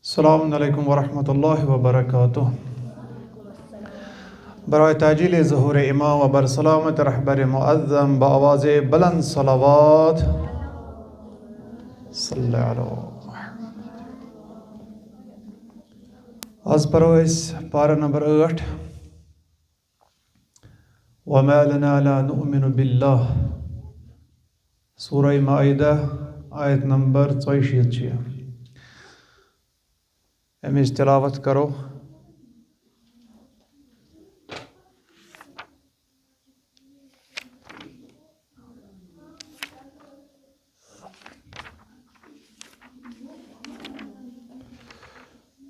अस्सलामु अलैकुम वरहमतुल्लाहि वबरकातुह। बराए ताजील ज़ुहूर इमाम व बर सलामत रहबर मुअज़्ज़म बआवाज़ बुलंद सलावत सल्लल्लाहु आज परो पारा नंबर 8 वमा लना ला नुअमिनु बिल्लाह सूरह माइदा आयत नंबर 64 अमिच तिलावत करो।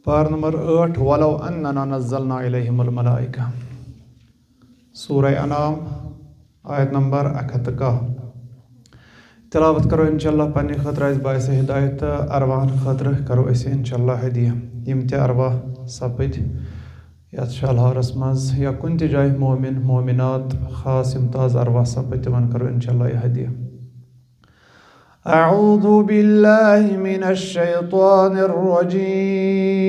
पार नंबर 8 वलौ अन्नना नज़्ज़लना इलैहिमुल मलाइका सूरह अनाम आयत नंबर 71 तिलावत करो इंशाअल्लाह पन्ने खतर बायस हिदायत अरवाहन खतर करो ऐसे इंशाअल्लाह हदिया यम ते अरवाह सपद यथ शलहारस मज या कुन ते जाय मोमिन मोमिनात खास इम्ताज अरवाह सपद तिमन करो इंशाअल्लाह यह हदिया। अऊज़ु बिल्लाहि मिनश शैतानिर रजीम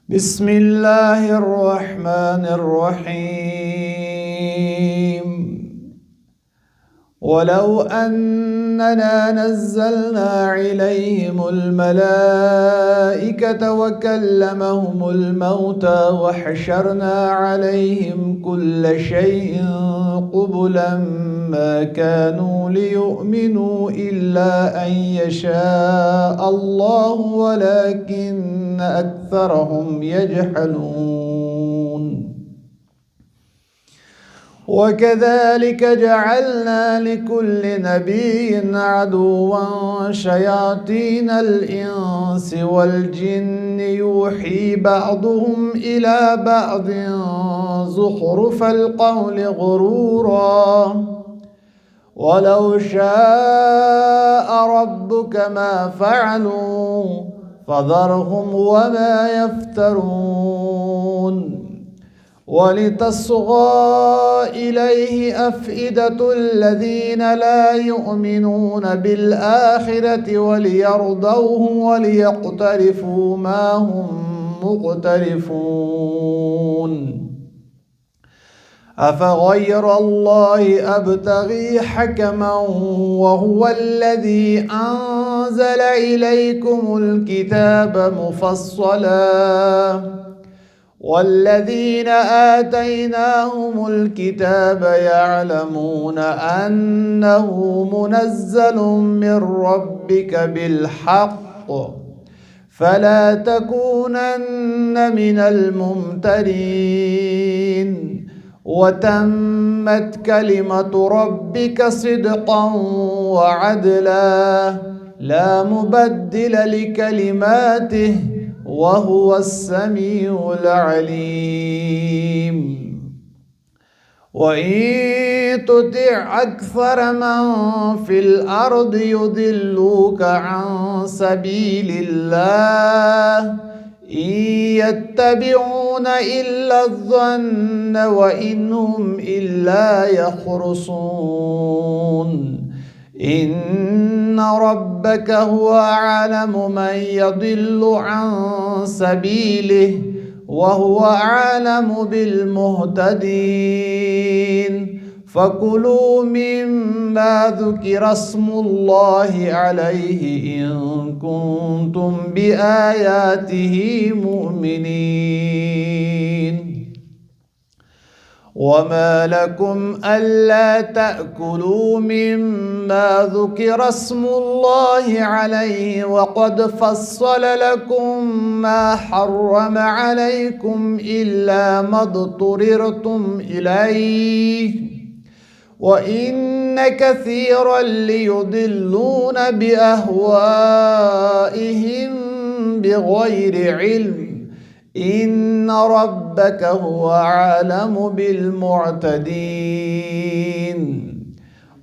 बिस्मिल्लाहिर रहमानिर रहीम वलौ अन्नना नज़्ज़लना इलैहिमुल मलाइकता व कल्लमहुमुल मौता व हशरना अलैहिम कुल्ल शैइन क़ुबुलन मा कानू लियुमिनू इल्ला अन यशाअ अल्लाहु वलाकिन्न अक्सरहुम यजहलून। वकज़ालिक जअलना लिकुल्लि नबिय्यिन अदुव्वन शयातीनल इंसि वल जिन्नि यूही बअदुहुम इला बअदिन ज़ुख़रुफ़ल क़ौलि गुरूरा वलौ शाअ रब्बुक मा फ़अलूहु फ़ज़रहुम वमा यफ़्तरून। वलितस्ग़ा इलैहि अफ़इदतुल्लज़ीन ला युमिनून बिलआख़िरति वलियरदौहु वलियक़्तरिफ़ू मा हुम मुक़्तरिफ़ून। अफ़ग़यरल्लाहि अब्तग़ी हकमन वहुवल्लज़ी अंज़ल इलैकुमुल किताब मुफ़स्सला वल्लज़ीन आतैनाहुमुल किताब यअलमून अन्नहु मुनज़्ज़लुम मिर रब्बिक बिलहक़्क़ फला तकूनन्न मिनल मुमतरीन। वतम्मत कलिमतु रब्बिक सिद्क़न व अदला ला मुबद्दिल लिकलिमातिहि वहुवस्समीउल अलीम। वइन तुतिअ अक्सर मन फिल अर्दि युदिल्लूक अन सबीलिल्लाह इन यत्तबिऊन इल्ला ज़न्न व इन्हुम इल्ला यख़रुसून। इन्न रब्बक हुवा अअलमु मन यदिल्लु अन सबीलिहि व हुवा अअलमु बिल मुहतदीन। फकुलू मिम्मा ज़ुकिरा स्मुल्लाहि अलैहि इन कुंतुम बिआयातिहि मुमिनीन। वमा लकुम अल्ला तअकुलू मिम्मा ज़ुकिरा स्मुल्लाहि अलैहि वक़द फ़स्सल लकुम मा हर्रम अलैकुम इल्ला मद्तुरिरतुम इलैहि व इन्न कसीरन लियुदिल्लून बिअहवाइहिम बिग़ैरि इल्म इन्न रब्बक हुवा अअलमु बिलमुअतदीन।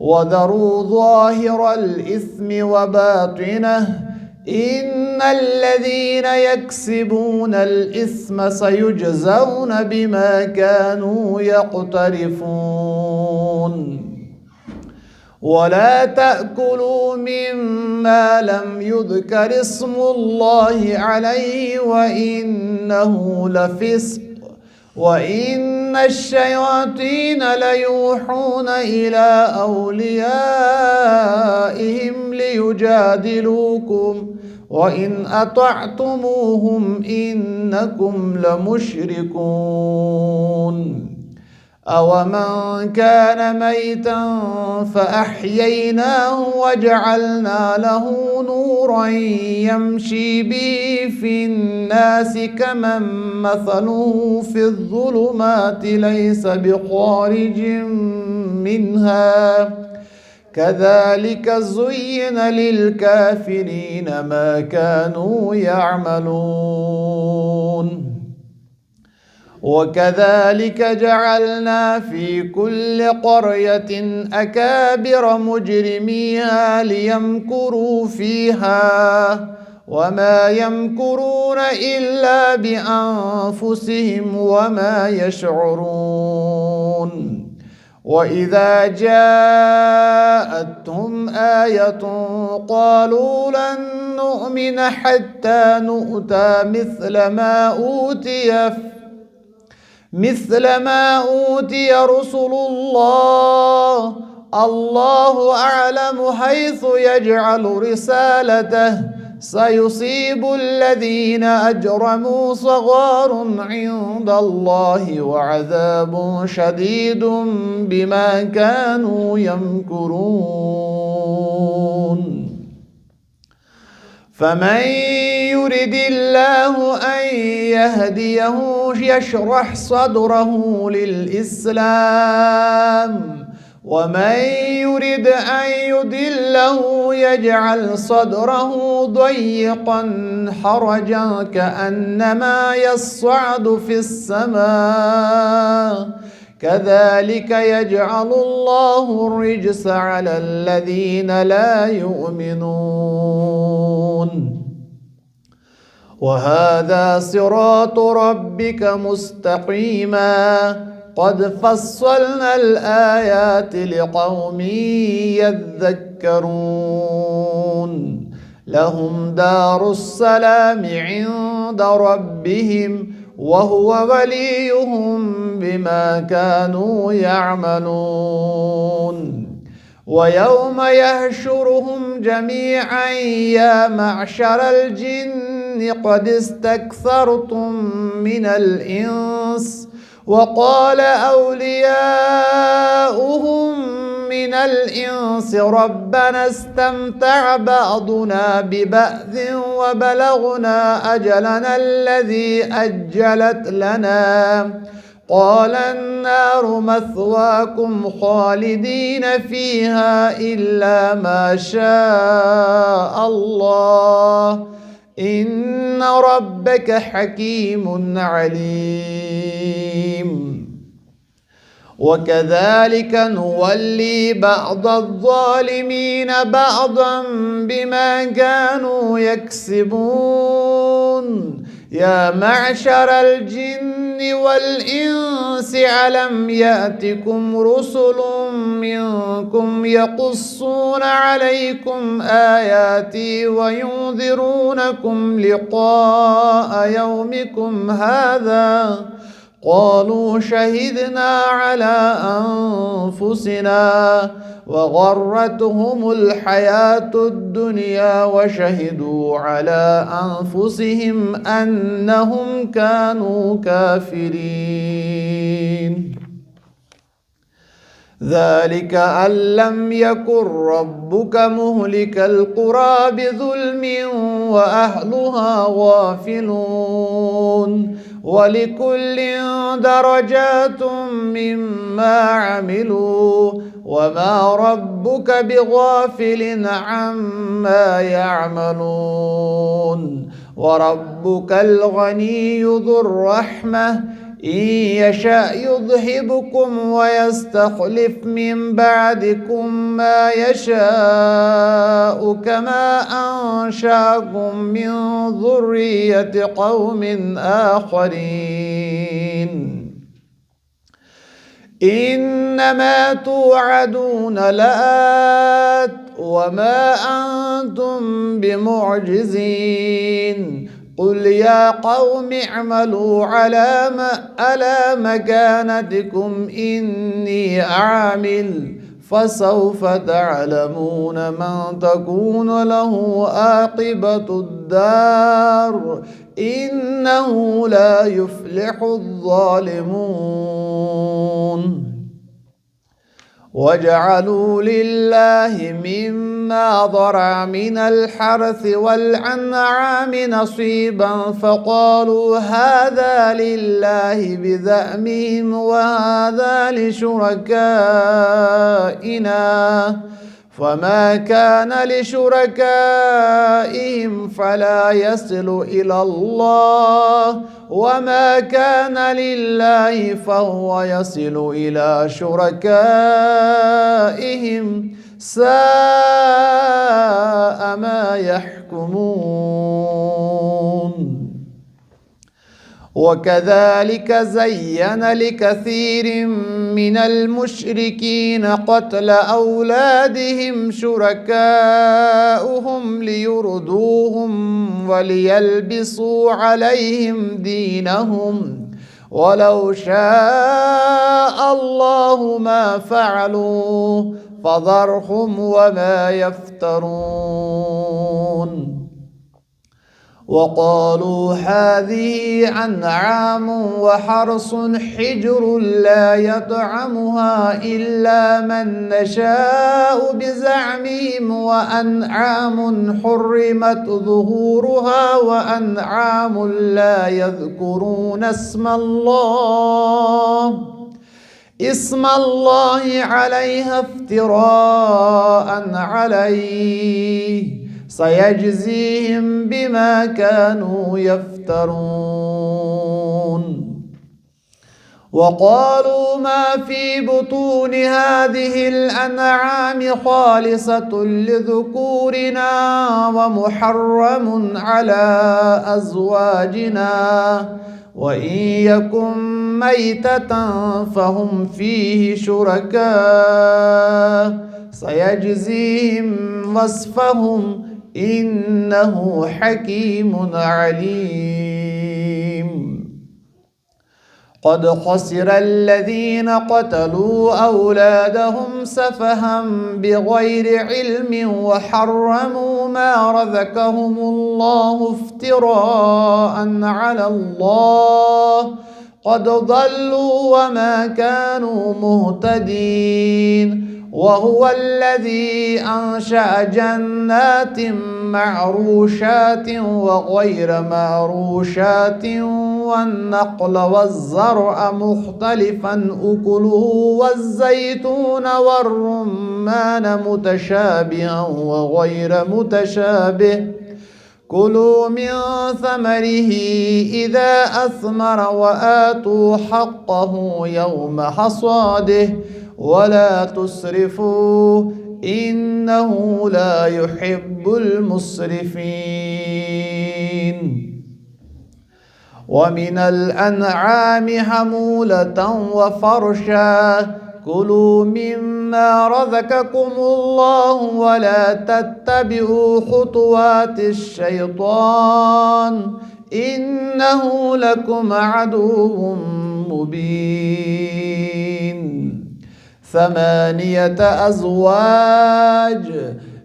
वज़रू ज़ाहिरल इस्मि व बातिनहु इन्नल्लज़ीन यक्सिबूनल इस्म सयुजज़ौन बिमा कानू यक़्तरिफ़ून। ولا تأكلوا مما لم يذكر اسم الله عليه وإنه لفسق وإن الشياطين ليوحون إلى أوليائهم ليجادلوكم وإن أطعتموهم إنكم لمشركون أومن كان ميتا فأحييناه وجعلنا له نورا يمشي به في الناس كمن مثله في الظلمات ليس بخارج منها كذلك زين للكافرين ما كانوا يعملون وكذلك جعلنا في كل قرية أكابر مجرميها ليمكروا فيها وما يمكرون إلا بأنفسهم وما يشعرون وإذا جاءتهم آية قالوا لن نؤمن حتى نؤتى مثل ما أوتي رسل الله الله أعلم حيث يجعل رسالته سيصيب الذين أجرموا صغار عند الله وعذاب شديد بما كانوا يمكرون فمن يرد الله أن يهديه يشرح صدره للإسلام ومن يرد أن يضله يجعل صدره ضيقا حرجا كأنما يصعد في السماء كذلك يجعل الله الرجس على الذين لا يؤمنون وهذا صراط ربك مستقيما قد فصلنا الآيات لقوم يذكرون لهم دار السلام عند ربهم وهو وليهم بما كانوا يعملون ويوم يحشرهم جميعا يا معشر الجن قد استكثرتم من الإنس وقال أولياؤهم من الإنس ربنا استمتع بعضنا ببعض وبلغنا أجلنا الذي أجلت لنا قال النار مثواكم خالدين فيها إلا ما شاء الله إن ربك حكيم عليم وكذلك نولي بعض الظالمين بعضا بما كانوا يكسبون يا معشر الجن والإنس ألم يأتكم رسل منكم يقصون عليكم آياتي وينذرونكم لقاء يومكم هذا قالوا شهدنا على أنفسنا وغرتهم الحياة الدنيا وشهدوا على أنفسهم أنهم كانوا كافرين ذلك أن لم يكن ربك مهلك القرى بظلم وأهلها غافلون ولكل درجات مما عملوا وما ربك بغافل عما يعملون وربك الغني ذو الرحمة إن يشاء يذهبكم ويستخلف من بعدكم ما يشاء كما أنشأكم من ذرية قوم آخرين إنما توعدون لآت وما أنتم بمعجزين قل يا قوم اعملوا على مكانتكم إني عامل فسوف تعلمون من تكون له عاقبة الدار إنه لا يفلح الظالمون وجعلوا لله مما ضرع من الحرث والأنعام نصيبا فقالوا هذا لله بزعمهم وهذا لشركائنا فما كان لشركائهم فلا يصل إلى الله وما كان لله فهو يصل إلى شركائهم ساء ما يحكمون وكذلك زين لكثير من المشركين قتل أولادهم شركاؤهم ليردوهم وليلبسوا عليهم دينهم ولو شاء الله ما فعلوا فذرهم وما يفترون وقالوا هذه أنعام وحرث حجر لا يطعمها إلا من نشاء بزعمهم وأنعام حرمت ظهورها وأنعام لا يذكرون اسم الله عليها افتراء عليه سيجزيهم بما كانوا يفترون وقالوا ما في بطون هذه الأنعام خالصة لذكورنا ومحرم على أزواجنا وإن يكن ميتة فهم فيه شركاء سيجزيهم وصفهم إنه حكيم عليم قد خسر الذين قتلوا أولادهم سفها بغير علم وحرموا ما رزقهم الله افتراء على الله قد ضلوا وما كانوا مهتدين وهو الذي أنشأ جنات معروشات وغير معروشات والنقل والزرع مختلفا أكله والزيتون والرمان متشابها وغير متشابه كلوا من ثمره إذا أثمر وآتوا حقه يوم حصاده ولا تسرفوا إنه لا يحب المسرفين ومن الأنعام حمولة وفرشا كلوا مما رزقكم الله ولا تتبعوا خطوات الشيطان إنه لكم عدو مبين 8 أزواج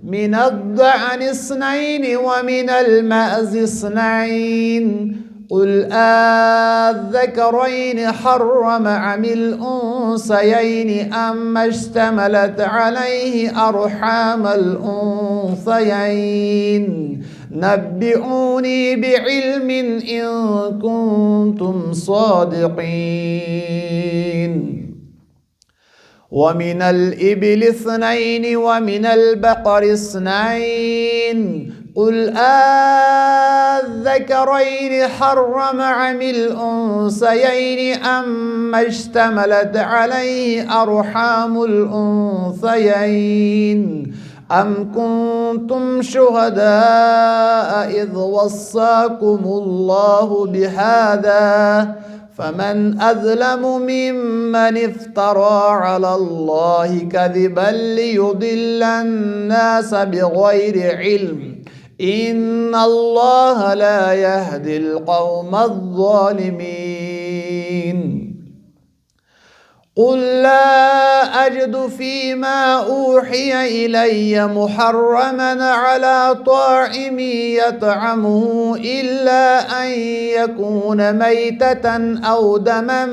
من الضأن 2 ومن المأز 2 قل أذكرين حرم أم الأنثيين أما اشتملت عليه أرحام الأنثيين نبئوني بعلم إن كنتم صادقين ومن الإبل 2 ومن البقر 2 قل أذكرين حرم أم الأنثيين أما اشتملت عليه أرحام الأنثيين أم كنتم شهداء إذ وصاكم الله بهذا فمن أظلم ممن افترى على الله كذبا ليضل الناس بغير علم إن الله لا يهدي القوم الظالمين. قل لا أجد فيما أوحي إلي محرما على طاعم يطعمه إلا أن يكون ميتة أو دما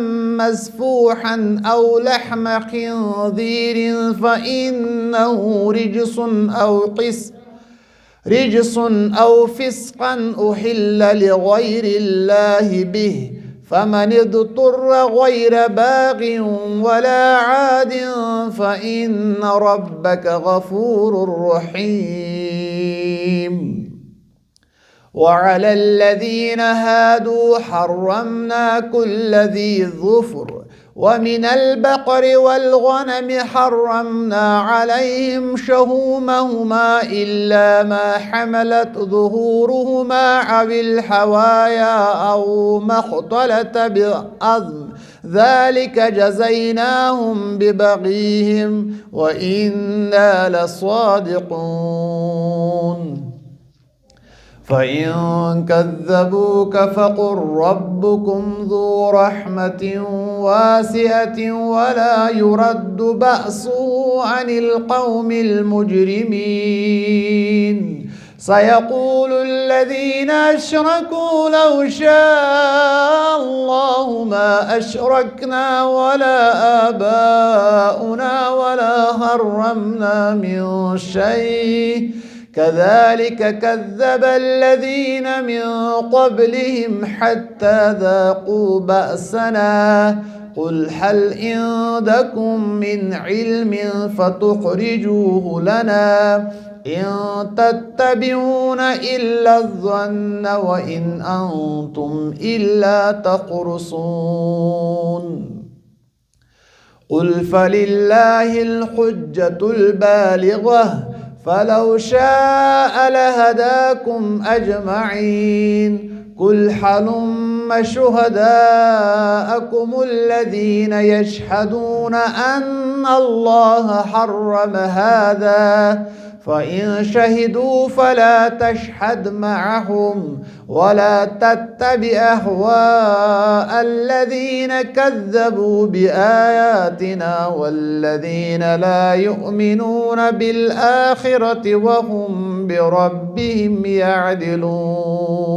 مسفوحا أو لحم خنزير فإنه رجس أو فسقا أحل لغير الله به فمن اضطر غير باغ ولا عاد فإن ربك غفور رحيم. وعلى الذين هادوا حرمنا كل ذي ظفر ومن البقر والغنم حرمنا عليهم شهومهما إلا ما حملت ظهورهما أو الحوايا أو ما اختلط بأظم ذلك جزيناهم ببغيهم وإنا لصادقون. فإن كذبوك فقل ربكم ذو رحمة واسعة ولا يرد بأسه عن القوم المجرمين. سيقول الذين أشركوا لو شاء الله ما أشركنا ولا آباؤنا ولا حرمنا من شيء كذلك كذب الذين من قبلهم حتى ذاقوا بأسنا قل هل عندكم من علم فتخرجوه لنا إن تتبعون إلا الظن وإن أنتم إلا تخرصون. قل فلله الحجة البالغة فلو شاء لهداكم أجمعين. قل هلم شهداءكم الذين يشهدون أن الله حرم هذا فإن شهدوا فلا تشهد معهم ولا تتبع أهواء الذين كذبوا بآياتنا والذين لا يؤمنون بالآخرة وهم بربهم يعدلون.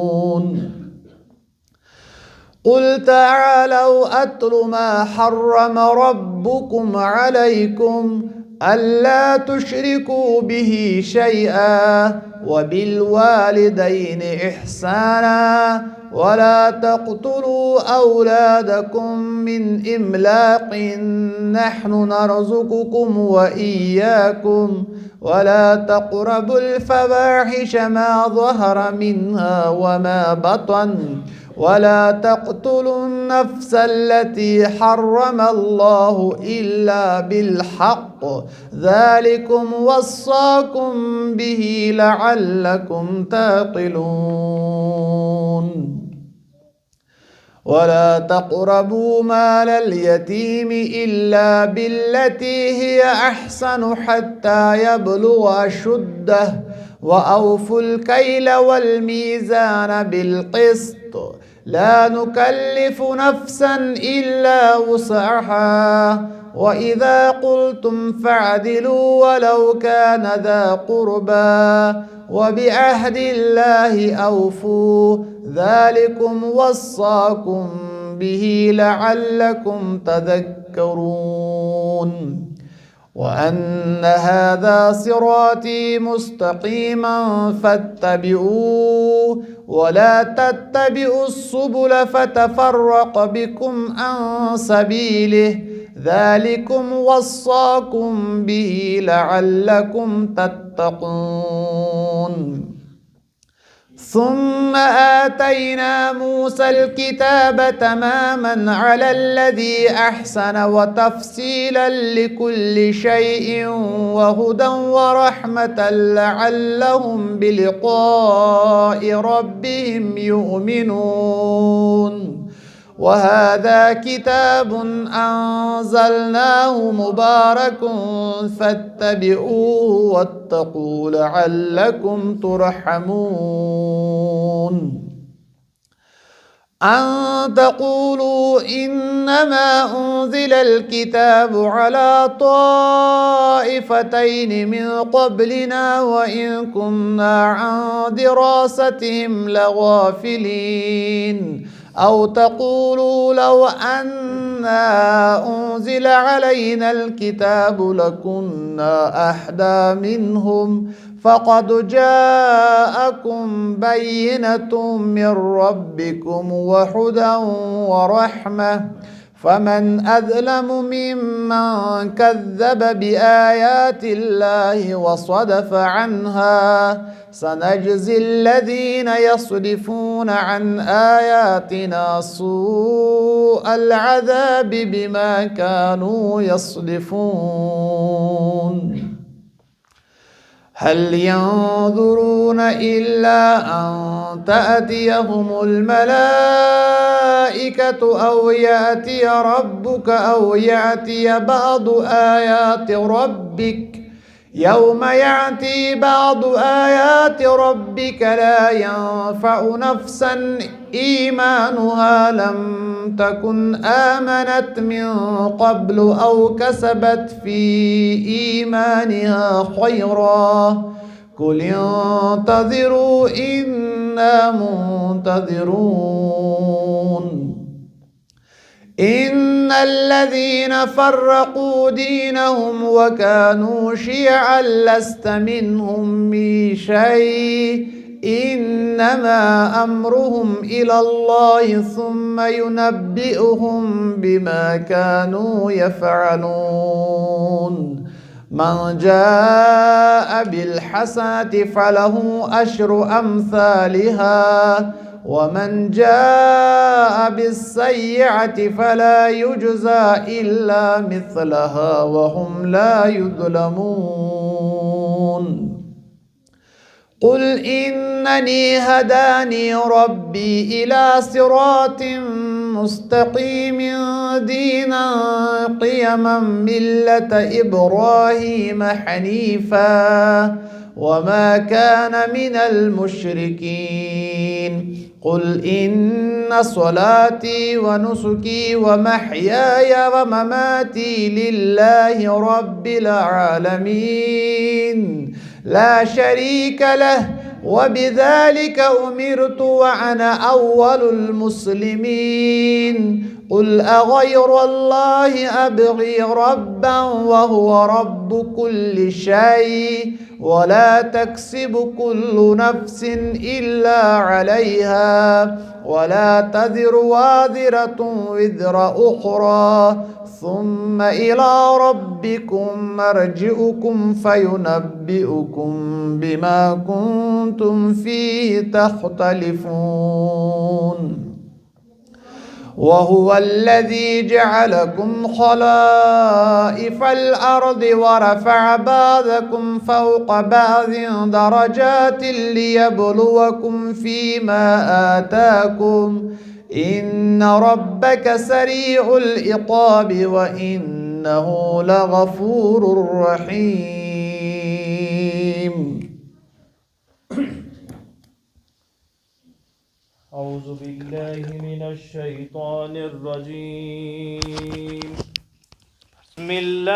قل تعالوا أتل ما حرم ربكم عليكم ألا تشركوا به شيئا وبالوالدين إحسانا ولا تقتلوا أولادكم من إملاق نحن نرزقكم وإياكم ولا تقربوا الفواحش ما ظهر منها وما بطن ولا تقتلوا النفس التي حرم الله إلا بالحق ذلكم وصاكم به لعلكم تعقلون. ولا تقربوا مال اليتيم إلا بالتي هي أحسن حتى يبلغ أشده وأوفوا الكيل والميزان بالقسط لا نكلف نفسا إلا وسعها وإذا قلتم فاعدلوا ولو كان ذا قربى وبعهد الله أوفوا ذلكم وصاكم به لعلكم تذكرون. وأن هذا صراطي مستقيما فاتبعوه ولا تتبعوا السبل فتفرق بكم عن سبيله ذلكم وصاكم به لعلكم تتقون. ثم آتينا موسى الكتاب تماما على الذي أحسن وتفصيلا لكل شيء وهدى ورحمة لعلهم بلقاء ربهم يؤمنون. وهذا كتاب أنزلناه مبارك فاتبعوه واتقوا لعلكم ترحمون. أن تقولوا إنما أنزل الكتاب على طائفتين من قبلنا وإن كنا عن دراستهم لغافلين. أو تقولوا لو أنا أنزل علينا الكتاب لكنا أهدى منهم فقد جاءكم بينة من ربكم وهدى ورحمة فمن أظلم ممن كذب بآيات الله وصدف عنها سنجزي الذين يصدفون عن آياتنا سوء العذاب بما كانوا يصدفون. هل ينظرون إلا أن تأتيهم الملائكة أو يأتي ربك أو يأتي بعض آيات ربك يوم يأتي بعض آيات ربك لا ينفع نفسا إيمانها لم تكن آمنت من قبل أو كسبت في إيمانها خيرا قل انتظروا إنا منتظرون. إن الذين فرقوا دينهم وكانوا شيعا لست منهم في شيء إنما أمرهم إلى الله ثم ينبئهم بما كانوا يفعلون. من جاء بالحسنة فله أشر أمثالها ومن جاء بالسيئة فلا يجزى إلا مثلها وهم لا يظلمون. قل إنني هداني ربي إلى صراط مستقيم دينا قيما ملة إبراهيم حنيفا وما كان من المشركين. قل إن صلاتي ونسكي ومحياي ومماتي لله رب العالمين لا شريك له وبذلك أمرت وأنا أول المسلمين. قل أغير الله أبغي ربا وهو رب كل شيء ولا تكسب كل نفس إلا عليها ولا تزر وازرة وزر أخرى ثم إلى ربكم مرجعكم فينبئكم بما كنتم فيه تختلفون. وهو الذي جعلكم خلائف الأرض ورفع بعضكم فوق بعض درجات ليبلوكم فيما آتاكم إن ربك سريع العقاب وإنه لغفور رحيم. أعوذ بالله من الشيطان الرجيم. بسم الله